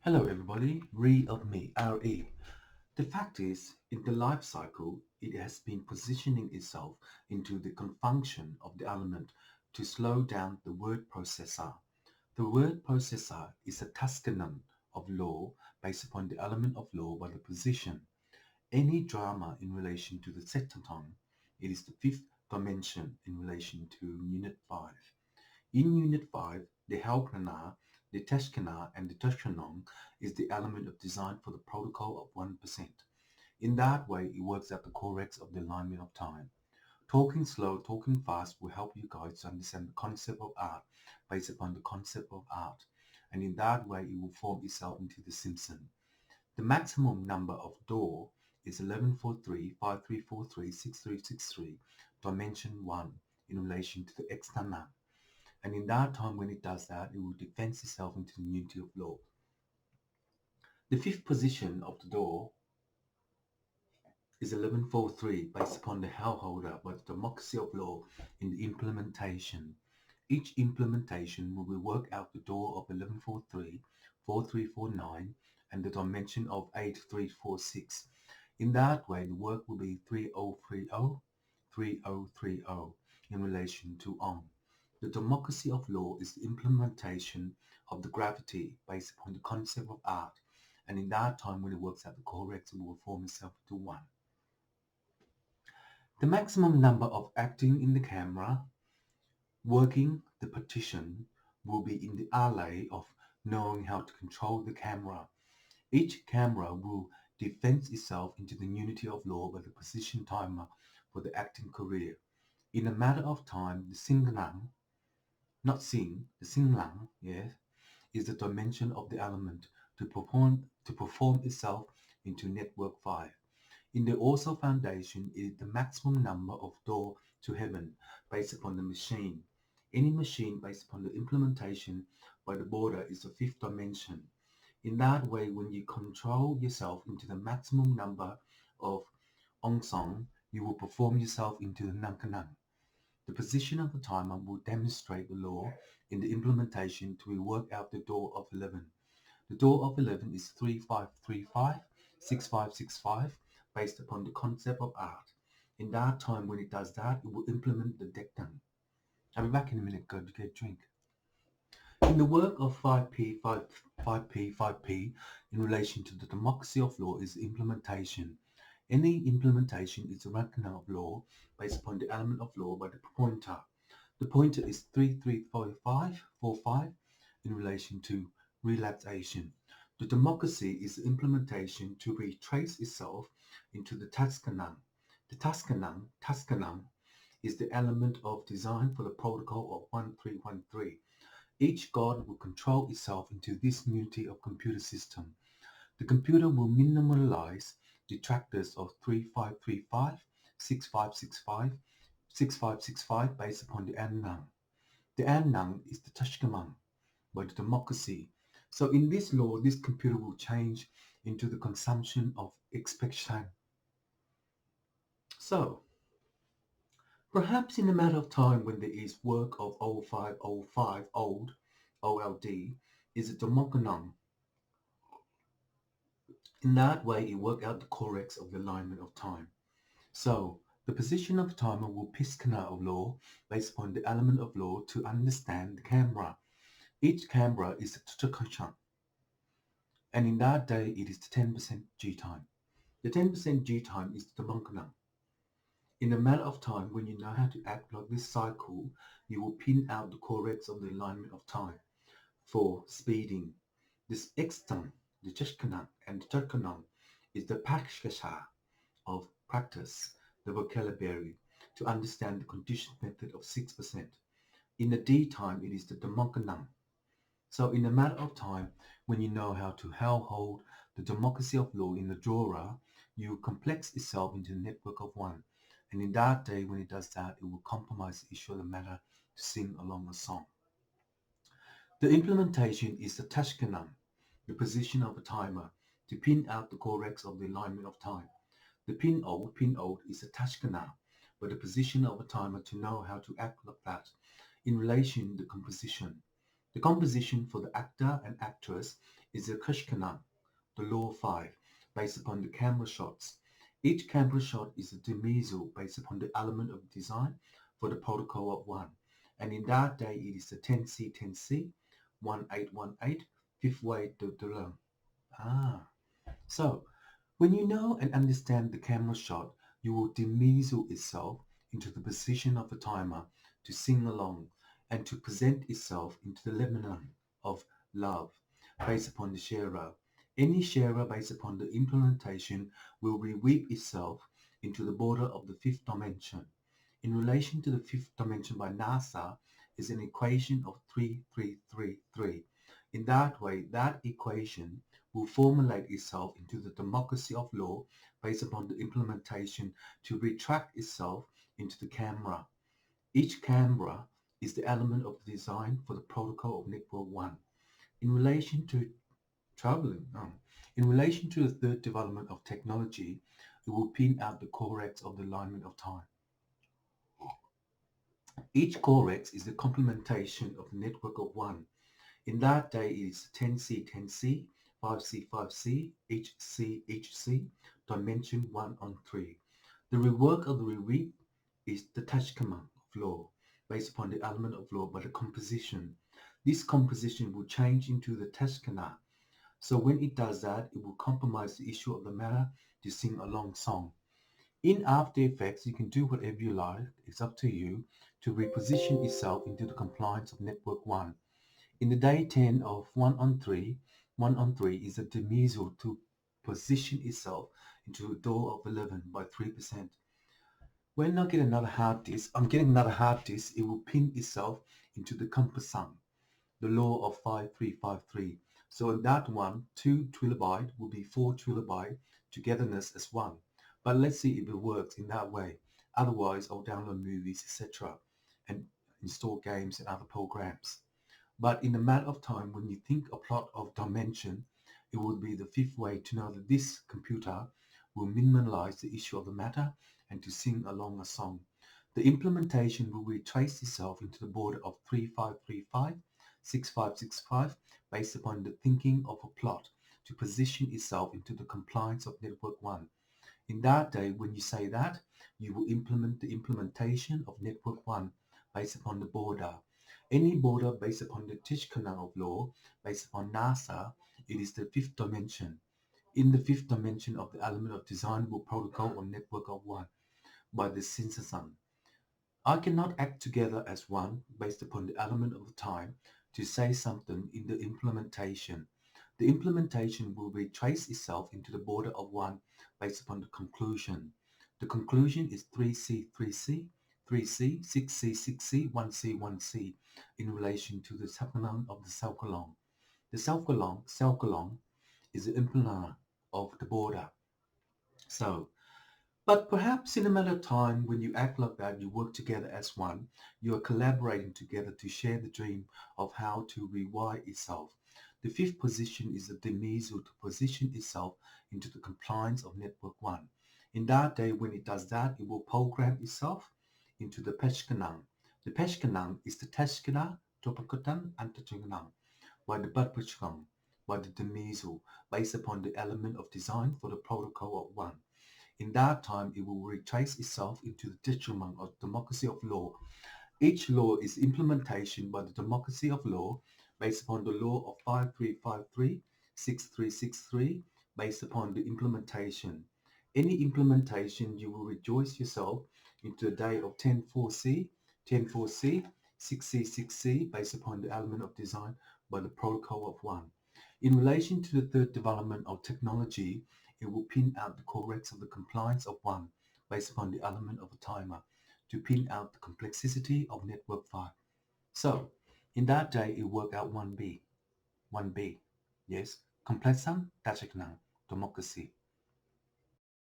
Hello everybody, Re of me, RE. The fact is, in the life cycle, it has been positioning itself into the confunction of the element to slow down the word processor. The word processor is a Tuscanon of law based upon the element of law by the position. Any drama in relation to the setaton, it is the fifth dimension in relation to Unit 5. In Unit 5, the Helkana, the Teshkana, and the Tushanon is the element of design for the protocol of 1%. In that way, it works out the corrects of the alignment of time. Talking slow, talking fast will help you guys to understand the concept of art based upon the concept of art. And in that way, it will form itself into the Simpson. The maximum number of door is 1143, 5343, 6363, dimension 1 in relation to the external. And in that time when it does that, it will defend itself into the unity of law. The fifth position of the door is 1143 based upon the hellholder by the democracy of law in the implementation. Each implementation will work out the door of 1143, 4349 and the dimension of 8346. In that way, the work will be 3030, 3030 in relation to on. The democracy of law is the implementation of the gravity based upon the concept of art, and in that time when it works out the correct, it will form itself to one. The maximum number of acting in the camera, working the partition, will be in the alley of knowing how to control the camera. Each camera will defend itself into the unity of law by the position timer for the acting career. In a matter of time, the Singlang, not Sing, the Singlang, yes, is the dimension of the element to perform itself into network 5. In the also foundation is the maximum number of door to heaven based upon the machine. Any machine based upon the implementation by the border is the fifth dimension. In that way, when you control yourself into the maximum number of ongsong, you will perform yourself into the nankanang. The position of the timer will demonstrate the law in the implementation to work out the door of 11. The door of 11 is 3535, 6565, based upon the concept of art. In that time, when it does that, it will implement the deckdown. I'll be back in a minute, go to get a drink. In the work of 5P, 5P, 5P, in relation to the democracy of law is implementation. Any implementation is a reckoning of law based upon the element of law by the pointer. The pointer is 334545 in relation to relaxation. The democracy is the implementation to retrace itself into the Taskanang. The Taskanang is the element of design for the protocol of 1313. Each god will control itself into this unity of computer system. The computer will minimalize detractors of 3535, 6565, 6565 based upon the Annang. The Annang is the Tashkamang by the democracy. So in this law, this computer will change into the consumption of expectation. So perhaps in a matter of time when there is work of 0505 old, OLD, is a demogonum. In that way, it worked out the corrects of the alignment of time. So the position of the timer will piscana of law based upon the element of law to understand the camera. Each camera is a tutukachan, and in that day it is the 10% G time. The 10% G time is the demogonum. In a matter of time, when you know how to act like this cycle, you will pin out the corrects of the alignment of time. For speeding, this extant, the Jeshkanan and the Turkanan is the Pakshasha of practice, the vocabulary, to understand the conditioned method of 6%. In the D time, it is the Demokanam. So in a matter of time, when you know how to hold the democracy of law in the drawer, you complex itself into a network of one. And in that day, when it does that, it will compromise the issue of the matter to sing along a song. The implementation is the Tashkanam, the position of a timer, to pin out the corrects of the alignment of time. The pin old is a Tashkana, but the position of a timer to know how to act like that. In relation to the composition. The composition for the actor and actress is the Kushkanan, the law 5, based upon the camera shots. Each camera shot is a demisal based upon the element of design for the protocol of 1. And in that day, it is the 10C, 10C, 1818, fifth way to learn. Ah, so when you know and understand the camera shot, you will demisal itself into the position of a timer to sing along and to present itself into the liminal of love based upon the sharer. Any sharer based upon the implementation will reweave itself into the border of the fifth dimension. In relation to the fifth dimension by NASA is an equation of 3333. In that way, that equation will formulate itself into the democracy of law based upon the implementation to retract itself into the camera. Each camera is the element of the design for the protocol of Network 1. In relation to traveling, in relation to the third development of technology, it will pin out the correct of the alignment of time. Each correct is the complementation of the network of 1. In that day, it is 10C, 10C, 5C, 5C, HC, HC, dimension 1 on 3. The rework of the reweave is the Tashkama of law, based upon the element of law by the composition. This composition will change into the Tashkana. So when it does that, it will compromise the issue of the matter to sing a long song. In After Effects, you can do whatever you like, it's up to you, to reposition itself into the compliance of Network 1. In the day 10 of 1 on 3 is a demisal to position itself into a door of 11 by 3%. When I get another hard disk, I'm getting another hard disk, it will pin itself into the compassant, the law of 5353. So in that one, 2 terabyte will be 4 terabyte togetherness as one. But let's see if it works in that way. Otherwise, I'll download movies, etc. and install games and other programs. But in a matter of time, when you think a plot of dimension, it will be the fifth way to know that this computer will minimalize the issue of the matter and to sing along a song. The implementation will retrace itself into the border of 3535, 6565, based upon the thinking of a plot to position itself into the compliance of Network 1. In that day, when you say that, you will implement the implementation of Network 1 based upon the border. Any border based upon the Tishkana of law, based upon NASA, it is the fifth dimension. In the fifth dimension of the element of designable protocol or network of 1 by the syntheson. I cannot act together as one based upon the element of time to say something in the implementation. The implementation will retrace itself into the border of 1 based upon the conclusion. The conclusion is 3C, 3C, 3C, 6C, 6C, 1C, 1C in relation to the subcanon of the self-along. The self-along is the implementer of the border. So but perhaps in a matter of time, when you act like that, you work together as one, you are collaborating together to share the dream of how to rewire itself. The fifth position is the demisal to position itself into the compliance of Network 1. In that day, when it does that, it will program itself into the Peshkanang. The Peshkanang is the Teshkana, Topakutan, and Tachinganang, by the Badpachkang, by the demisal, based upon the element of design for the protocol of 1. In that time, it will retrace itself into the detriment of democracy of law. Each law is implementation by the democracy of law based upon the law of 5353, 6363, based upon the implementation. Any implementation, you will rejoice yourself into the day of 104C, 104C, 6C, 6C, based upon the element of design by the protocol of 1. In relation to the third development of technology, it will pin out the corrects of the compliance of 1 based upon the element of a timer to pin out the complexity of network 5. So, in that day, it worked out 1B. 1B. Yes, complexan, tachiknang, democracy.